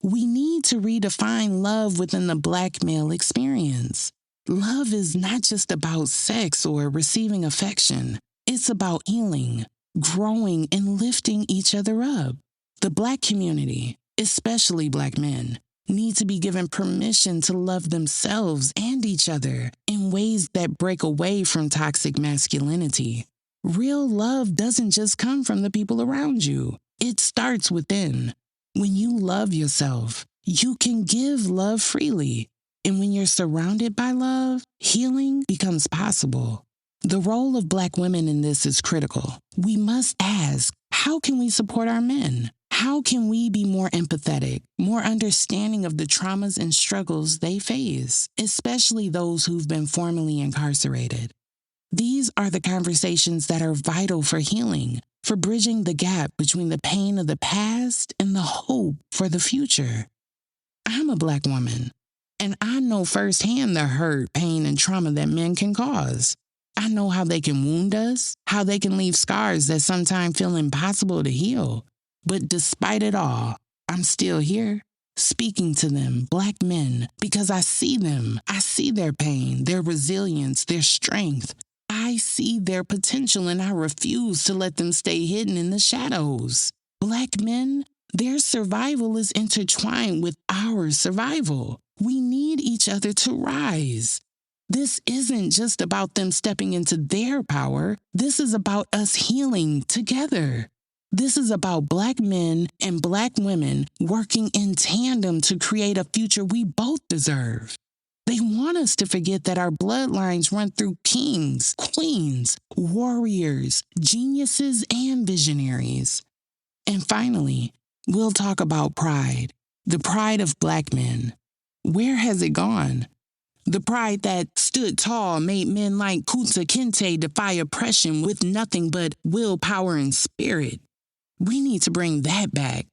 We need to redefine love within the Black male experience. Love is not just about sex or receiving affection. It's about healing, growing, and lifting each other up. The Black community, especially Black men, need to be given permission to love themselves and each other in ways that break away from toxic masculinity. Real love doesn't just come from the people around you. It starts within. When you love yourself, you can give love freely. And when you're surrounded by love, healing becomes possible. The role of Black women in this is critical. We must ask, how can we support our men? How can we be more empathetic, more understanding of the traumas and struggles they face, especially those who've been formerly incarcerated? These are the conversations that are vital for healing, for bridging the gap between the pain of the past and the hope for the future. I'm a Black woman. And I know firsthand the hurt, pain, and trauma that men can cause. I know how they can wound us, how they can leave scars that sometimes feel impossible to heal. But despite it all, I'm still here, speaking to them, Black men, because I see them. I see their pain, their resilience, their strength. I see their potential, and I refuse to let them stay hidden in the shadows. Black men, their survival is intertwined with our survival. We need each other to rise. This isn't just about them stepping into their power. This is about us healing together. This is about Black men and Black women working in tandem to create a future we both deserve. They want us to forget that our bloodlines run through kings, queens, warriors, geniuses, and visionaries. And finally, we'll talk about pride, the pride of Black men. Where has it gone? The pride that stood tall, made men like Kunta Kinte defy oppression with nothing but willpower and spirit. We need to bring that back.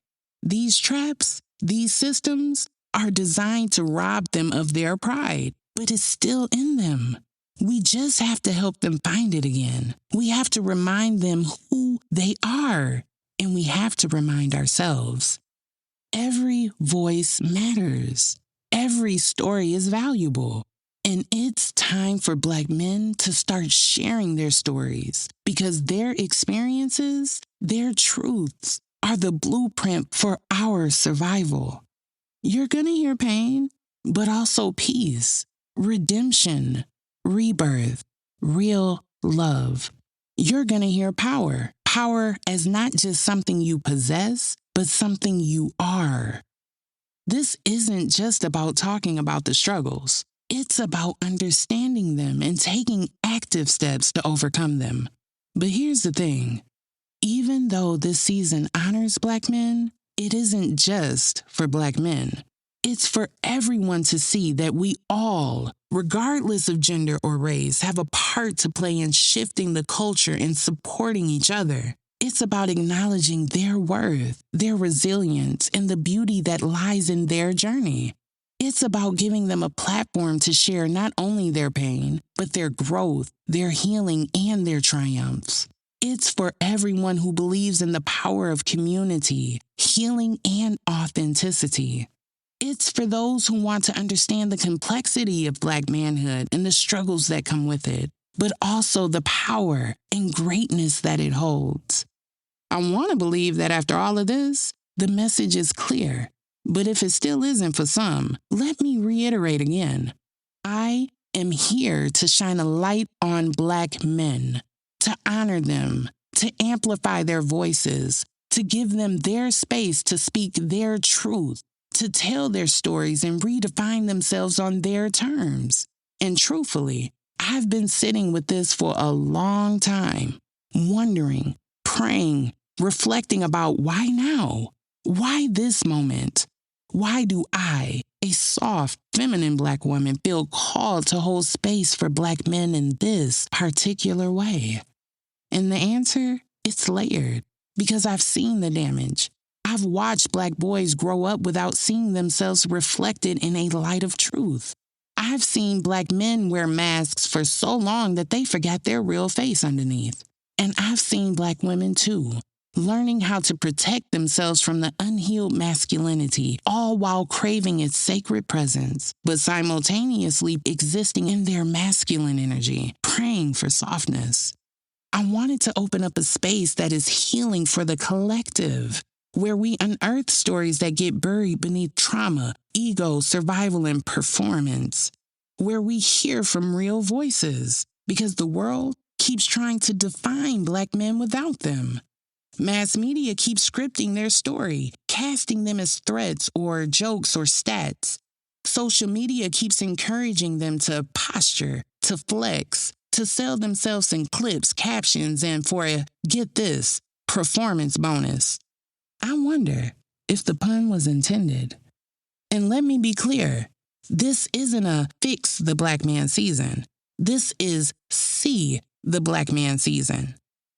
These traps, these systems, are designed to rob them of their pride, but it's still in them. We just have to help them find it again. We have to remind them who they are, and we have to remind ourselves. Every voice matters. Every story is valuable. And it's time for Black men to start sharing their stories because their experiences, their truths, are the blueprint for our survival. You're going to hear pain, but also peace, redemption, rebirth, real love. You're going to hear power. Power as not just something you possess, but something you are. This isn't just about talking about the struggles. It's about understanding them and taking active steps to overcome them. But here's the thing. Even though this season honors Black men, it isn't just for Black men. It's for everyone to see that we all, regardless of gender or race, have a part to play in shifting the culture and supporting each other. It's about acknowledging their worth, their resilience, and the beauty that lies in their journey. It's about giving them a platform to share not only their pain, but their growth, their healing, and their triumphs. It's for everyone who believes in the power of community, healing, and authenticity. It's for those who want to understand the complexity of Black manhood and the struggles that come with it, but also the power and greatness that it holds. I want to believe that after all of this, the message is clear. But if it still isn't for some, let me reiterate again. I am here to shine a light on Black men, to honor them, to amplify their voices, to give them their space to speak their truth, to tell their stories and redefine themselves on their terms. And truthfully, I've been sitting with this for a long time, wondering, praying, reflecting about why now? Why this moment? Why do I, a soft, feminine Black woman, feel called to hold space for Black men in this particular way? And the answer, it's layered, because I've seen the damage. I've watched Black boys grow up without seeing themselves reflected in a light of truth. I've seen Black men wear masks for so long that they forgot their real face underneath. And I've seen Black women too, learning how to protect themselves from the unhealed masculinity, all while craving its sacred presence, but simultaneously existing in their masculine energy, praying for softness. I wanted to open up a space that is healing for the collective, where we unearth stories that get buried beneath trauma, ego, survival, and performance, where we hear from real voices, because the world keeps trying to define Black men without them. Mass media keeps scripting their story, casting them as threats or jokes or stats. Social media keeps encouraging them to posture, to flex, to sell themselves in clips, captions, and for a, get this, performance bonus. I wonder if the pun was intended. And let me be clear, this isn't a fix the Black man season. This is see the Black man season.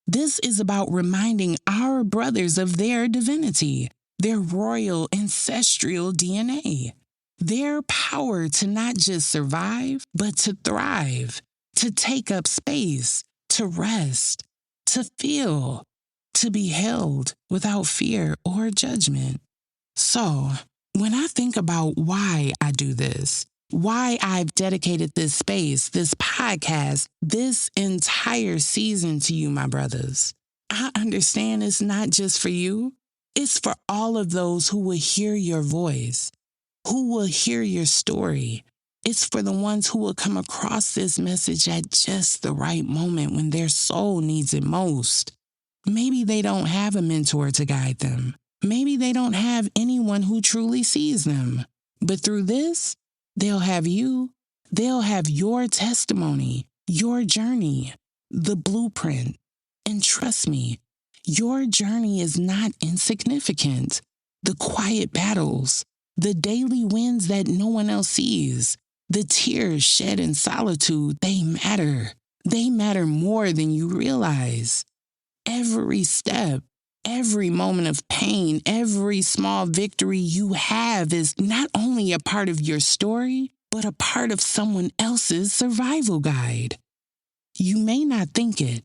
This is about reminding our brothers of their divinity, their royal ancestral DNA, their power to not just survive, but to thrive, to take up space, to rest, to feel, to be held without fear or judgment. So, when I think about why I do this, why I've dedicated this space, this podcast, this entire season to you, my brothers, I understand it's not just for you. It's for all of those who will hear your voice, who will hear your story. It's for the ones who will come across this message at just the right moment when their soul needs it most. Maybe they don't have a mentor to guide them. Maybe they don't have anyone who truly sees them. But through this, they'll have you. They'll have your testimony, your journey, the blueprint. And trust me, your journey is not insignificant. The quiet battles, the daily wins that no one else sees, the tears shed in solitude, they matter. They matter more than you realize. Every step, every moment of pain, every small victory you have is not only a part of your story, but a part of someone else's survival guide. You may not think it.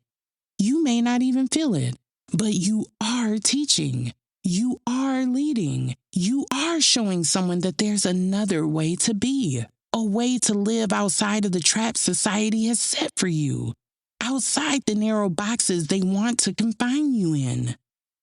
You may not even feel it, but you are teaching. You are leading. You are showing someone that there's another way to be, a way to live outside of the trap society has set for you, outside the narrow boxes they want to confine you in.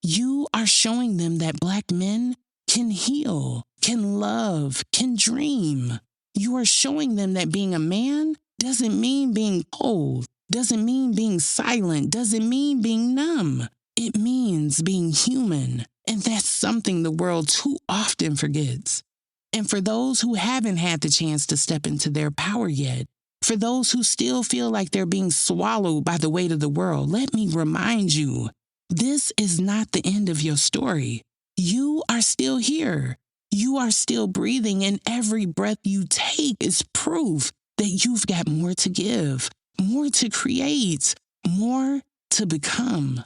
You are showing them that Black men can heal, can love, can dream. You are showing them that being a man doesn't mean being cold, doesn't mean being silent, doesn't mean being numb. It means being human. And that's something the world too often forgets. And for those who haven't had the chance to step into their power yet, for those who still feel like they're being swallowed by the weight of the world, let me remind you, this is not the end of your story. You are still here. You are still breathing, and every breath you take is proof that you've got more to give, more to create, more to become.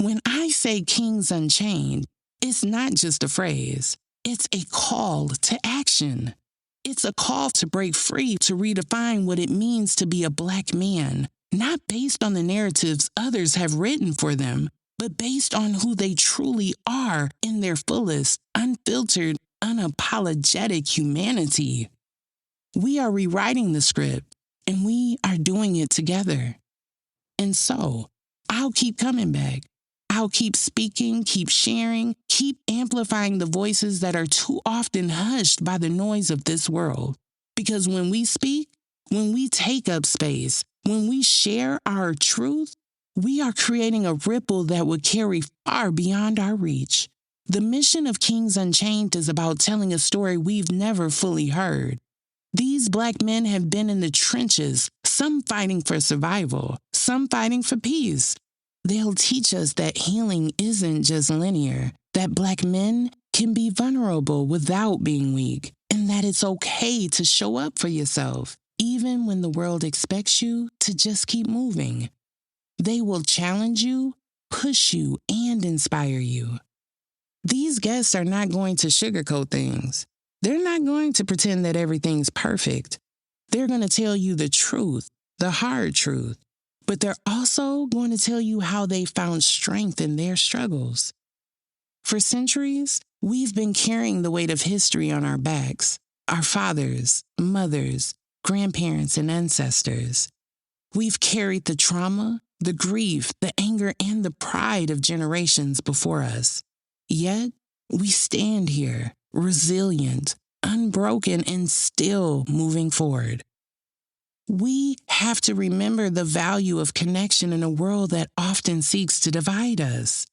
When I say Kings Unchained, it's not just a phrase, it's a call to action. It's a call to break free, to redefine what it means to be a Black man, not based on the narratives others have written for them, but based on who they truly are in their fullest, unfiltered, unapologetic humanity. We are rewriting the script, and we are doing it together. And so, I'll keep coming back. I'll keep speaking, keep sharing, keep amplifying the voices that are too often hushed by the noise of this world. Because when we speak, when we take up space, when we share our truth, we are creating a ripple that will carry far beyond our reach. The mission of Kings Unchained is about telling a story we've never fully heard. These Black men have been in the trenches, some fighting for survival, some fighting for peace. They'll teach us that healing isn't just linear, that Black men can be vulnerable without being weak, and that it's okay to show up for yourself, even when the world expects you to just keep moving. They will challenge you, push you, and inspire you. These guests are not going to sugarcoat things. They're not going to pretend that everything's perfect. They're going to tell you the truth, the hard truth. But they're also going to tell you how they found strength in their struggles. For centuries, we've been carrying the weight of history on our backs, our fathers, mothers, grandparents, and ancestors. We've carried the trauma, the grief, the anger, and the pride of generations before us. Yet, we stand here, resilient, unbroken, and still moving forward. We have to remember the value of connection in a world that often seeks to divide us.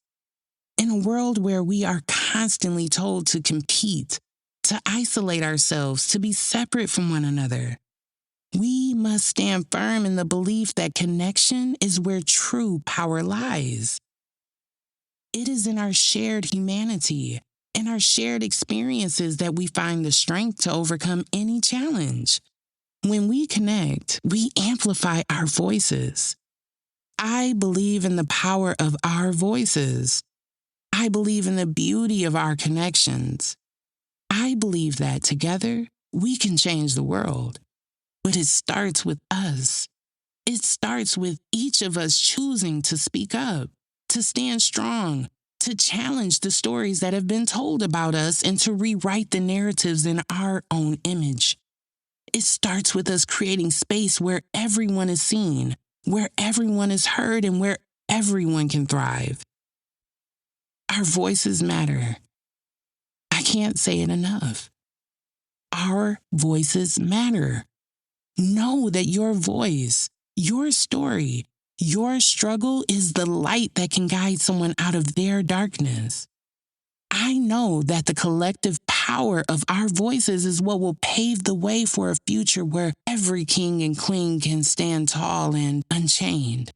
In a world where we are constantly told to compete, to isolate ourselves, to be separate from one another. We must stand firm in the belief that connection is where true power lies. It is in our shared humanity, in our shared experiences that we find the strength to overcome any challenge. When we connect, we amplify our voices. I believe in the power of our voices. I believe in the beauty of our connections. I believe that together, we can change the world. But it starts with us. It starts with each of us choosing to speak up, to stand strong, to challenge the stories that have been told about us, and to rewrite the narratives in our own image. It starts with us creating space where everyone is seen, where everyone is heard, and where everyone can thrive. Our voices matter. I can't say it enough. Our voices matter. Know that your voice, your story, your struggle is the light that can guide someone out of their darkness. I know that the collective power of our voices is what will pave the way for a future where every king and queen can stand tall and unchained.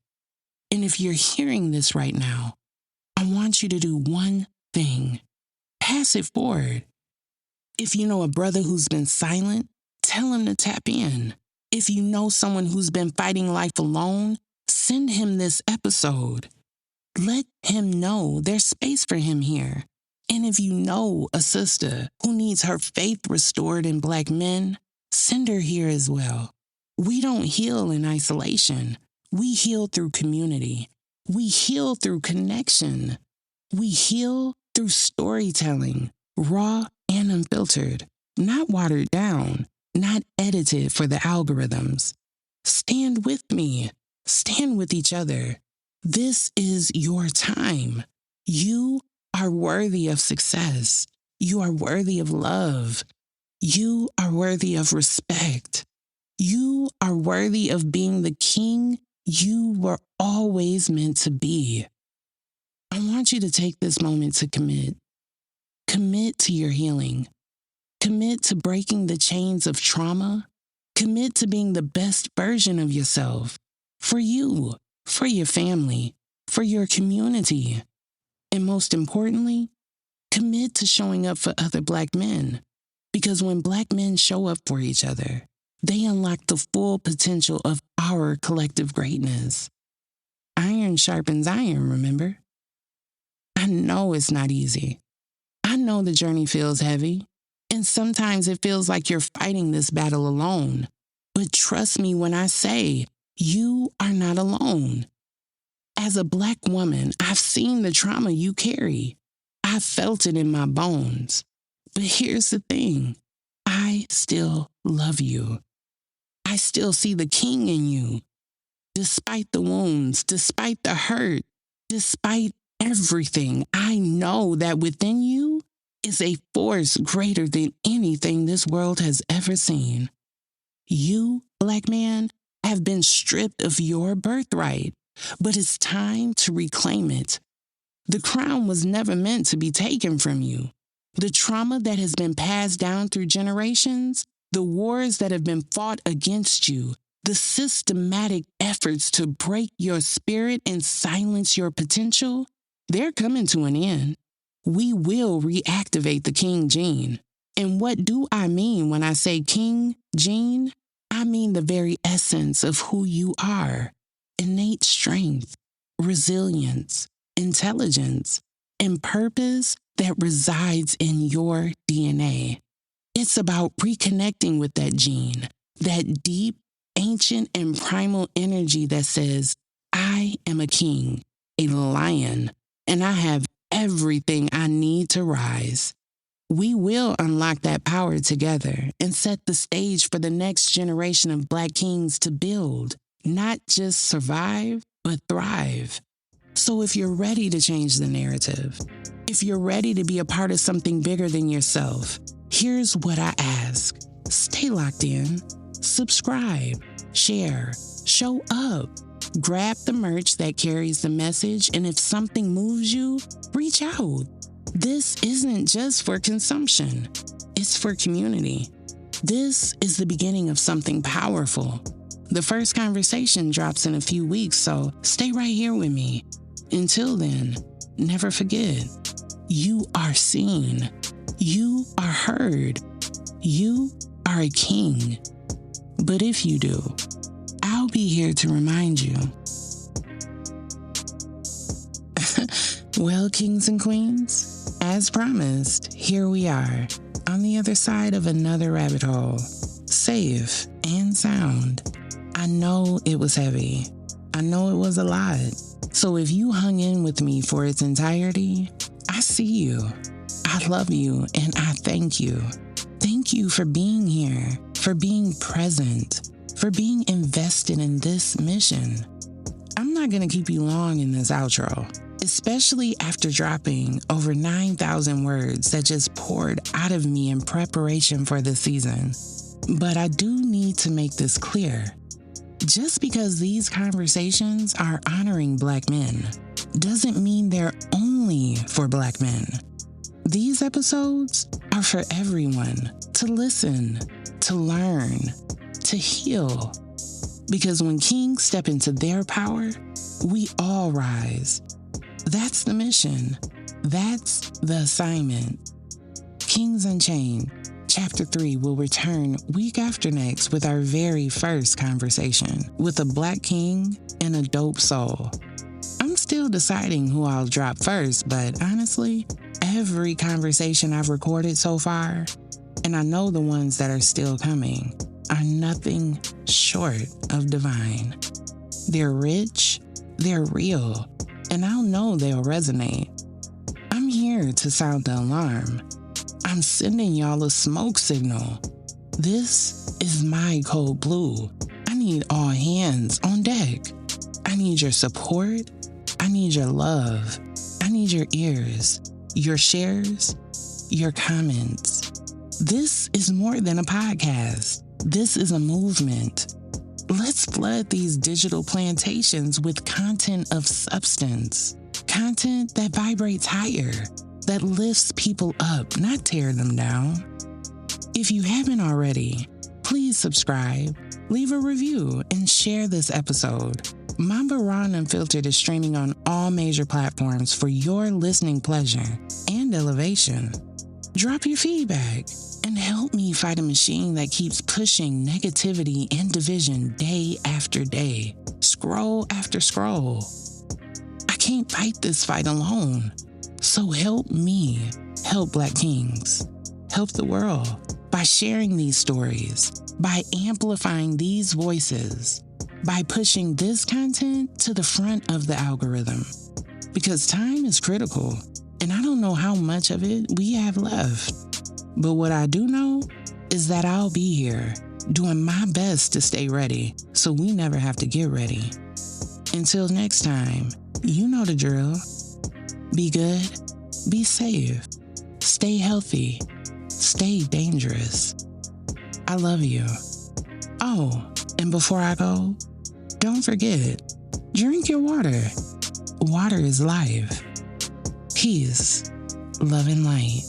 And if you're hearing this right now, I want you to do one thing. Pass it forward. If you know a brother who's been silent, tell him to tap in. If you know someone who's been fighting life alone, send him this episode. Let him know there's space for him here. And if you know a sister who needs her faith restored in Black men, send her here as well. We don't heal in isolation. We heal through community. We heal through connection. We heal through storytelling, raw and unfiltered, not watered down, not edited for the algorithms. Stand with me. Stand with each other. This is your time. You are worthy of success. You are worthy of love. You are worthy of respect. You are worthy of being the king you were always meant to be. I want you to take this moment to commit. Commit to your healing. Commit to breaking the chains of trauma. Commit to being the best version of yourself. For you, for your family, for your community. And most importantly, Commit to showing up for other Black men. Because when Black men show up for each other, they unlock the full potential of our collective greatness. Iron sharpens iron, remember? I know it's not easy. I know the journey feels heavy, and sometimes it feels like you're fighting this battle alone. But trust me when I say, you are not alone. As a Black woman, I've seen the trauma you carry. I've felt it in my bones. But here's the thing. I still love you. I still see the king in you. Despite the wounds, despite the hurt, despite everything, I know that within you is a force greater than anything this world has ever seen. You, Black man, have been stripped of your birthright, but it's time to reclaim it. The crown was never meant to be taken from you. The trauma that has been passed down through generations, the wars that have been fought against you, the systematic efforts to break your spirit and silence your potential, they're coming to an end. We will reactivate the King gene. And what do I mean when I say King gene? I mean the very essence of who you are. Innate strength, resilience, intelligence, and purpose that resides in your DNA. It's about reconnecting with that gene, that deep, ancient, and primal energy that says, I am a king, a lion, and I have everything I need to rise. We will unlock that power together and set the stage for the next generation of Black kings to build, not just survive, but thrive. So if you're ready to change the narrative, if you're ready to be a part of something bigger than yourself, here's what I ask. Stay locked in, subscribe, share, show up, grab the merch that carries the message, and if something moves you, reach out. This isn't just for consumption, it's for community. This is the beginning of something powerful. The first conversation drops in a few weeks, so stay right here with me. Until then, never forget, you are seen. You are heard. You are a king. But if you do, I'll be here to remind you. Well, kings and queens, as promised, here we are, on the other side of another rabbit hole, safe and sound. I know it was heavy. I know it was a lot. So if you hung in with me for its entirety, I see you. I love you and I thank you. Thank you for being here, for being present, for being invested in this mission. I'm not going to keep you long in this outro, especially after dropping over 9,000 words that just poured out of me in preparation for this season. But I do need to make this clear. Just because these conversations are honoring Black men doesn't mean they're only for Black men. These episodes are for everyone to listen, to learn, to heal. Because when kings step into their power, we all rise. That's the mission. That's the assignment. Kings Unchained, Chapter 3 will return week after next with our very first conversation with a Black king and a dope soul. I'm still deciding who I'll drop first, but honestly, every conversation I've recorded so far, and I know the ones that are still coming, are nothing short of divine. They're rich, they're real, and I'll know they'll resonate. I'm here to sound the alarm. I'm sending y'all a smoke signal. This is my code blue. I need all hands on deck. I need your support. I need your love. I need your ears, your shares, your comments. This is more than a podcast. This is a movement. Let's flood these digital plantations with content of substance. Content that vibrates higher, that lifts people up, not tear them down. If you haven't already, please subscribe, leave a review, and share this episode. Momba Raw and Unfiltered is streaming on all major platforms for your listening pleasure and find elevation. Drop your feedback and help me fight a machine that keeps pushing negativity and division day after day, scroll after scroll. I can't fight this fight alone. So help me help Black Kings, help the world by sharing these stories, by amplifying these voices, by pushing this content to the front of the algorithm. Because time is critical, and I don't know how much of it we have left. But what I do know is that I'll be here, doing my best to stay ready, so we never have to get ready. Until next time, you know the drill. Be good, be safe, stay healthy, stay dangerous. I love you. Oh, and before I go, don't forget, drink your water. Water is life. Peace, love, and light.